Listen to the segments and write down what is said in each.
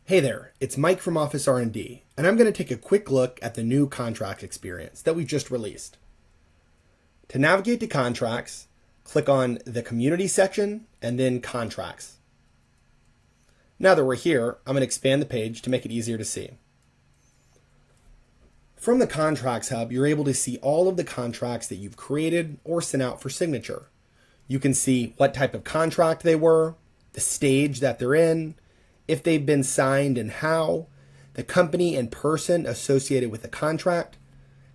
Hey there, it's Mike from OfficeRnD, and I'm going to take a quick look at the new contract experience that we just released. To navigate to contracts, click on the Community section and then Contracts. Now that we're here, I'm going to expand the page to make it easier to see. From the Contracts hub, you're able to see all of the contracts that you've created or sent out for signature. You can see what type of contract they were, the stage that they're in, if they've been signed and how, the company and person associated with the contract,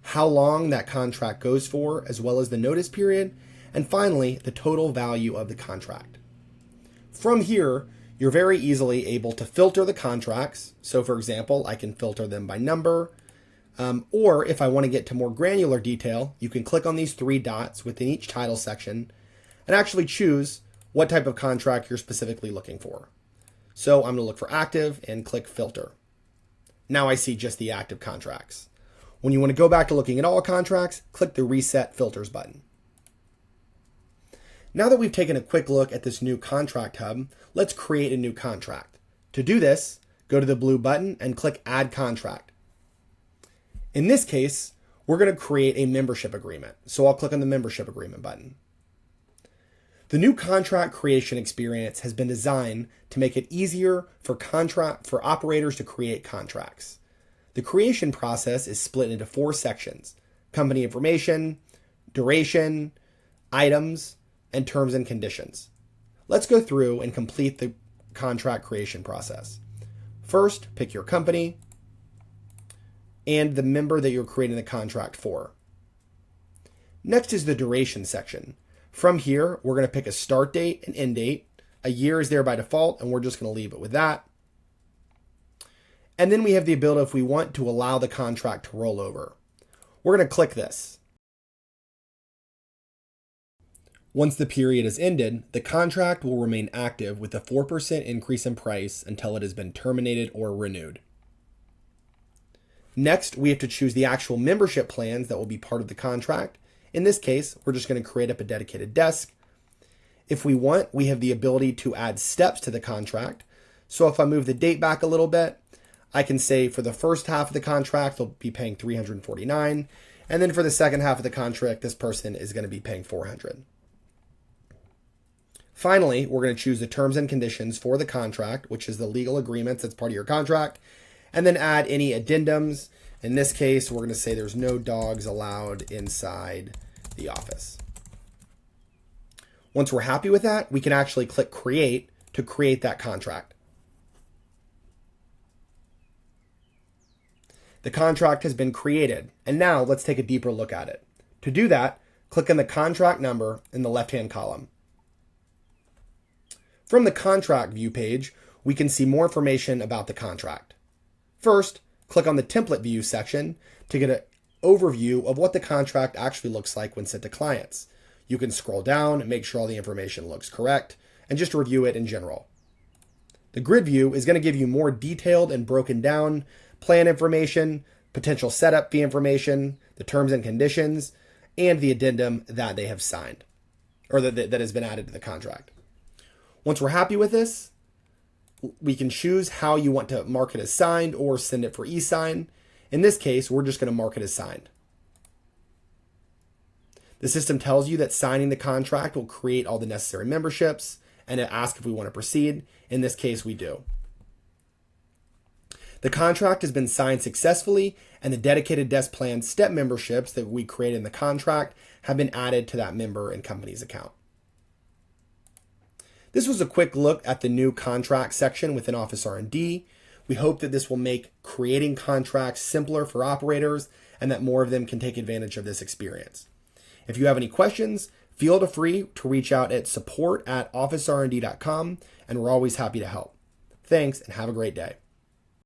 how long that contract goes for, as well as the notice period, and finally, the total value of the contract. From here, you're very easily able to filter the contracts. So for example, I can filter them by number, or if I want to get to more granular detail, you can click on these three dots within each title section and actually choose what type of contract you're specifically looking for. So I'm going to look for active and click filter. Now I see just the active contracts. When you want to go back to looking at all contracts, click the reset filters button. Now that we've taken a quick look at this new contract hub, let's create a new contract. To do this, go to the blue button and click add contract. In this case, we're going to create a membership agreement. So I'll click on the membership agreement button. The new contract creation experience has been designed to make it easier for operators to create contracts. The creation process is split into 4 sections: company information, duration, items, and terms and conditions. Let's go through and complete the contract creation process. First, pick your company and the member that you're creating the contract for. Next is the duration section. From here, we're going to pick a start date and end date. A year is there by default, and we're just going to leave it with that. And then we have the ability, if we want, to allow the contract to roll over. We're going to click this. Once the period is ended, the contract will remain active with a 4% increase in price until it has been terminated or renewed. Next, we have to choose the actual membership plans that will be part of the contract. In this case, we're just going to create up a dedicated desk. If we want, we have the ability to add steps to the contract. So if I move the date back a little bit, I can say for the first half of the contract, they'll be paying $349. And then for the second half of the contract, this person is going to be paying $400. Finally, we're going to choose the terms and conditions for the contract, which is the legal agreements that's part of your contract, and then add any addendums. In this case, we're going to say there's no dogs allowed inside the office. Once we're happy with that, we can actually click create to create that contract. The contract has been created, and now let's take a deeper look at it. To do that, click on the contract number in the left-hand column. From the contract view page, we can see more information about the contract. First, click on the template view section to get an overview of what the contract actually looks like when sent to clients. You can scroll down and make sure all the information looks correct and just review it in general. The grid view is going to give you more detailed and broken down plan information, potential setup fee information, the terms and conditions, and the addendum that they have signed or that has been added to the contract. Once we're happy with this, we can choose how you want to mark it as signed or send it for e-sign. In this case, we're just going to mark it as signed. The system tells you that signing the contract will create all the necessary memberships, and it asks if we want to proceed. In this case, we do. The contract has been signed successfully, and the dedicated desk plan step memberships that we created in the contract have been added to that member and company's account. This was a quick look at the new contract section within OfficeRnD. We hope that this will make creating contracts simpler for operators and that more of them can take advantage of this experience. If you have any questions, feel free to reach out at support@officernd.com, and we're always happy to help. Thanks, and have a great day.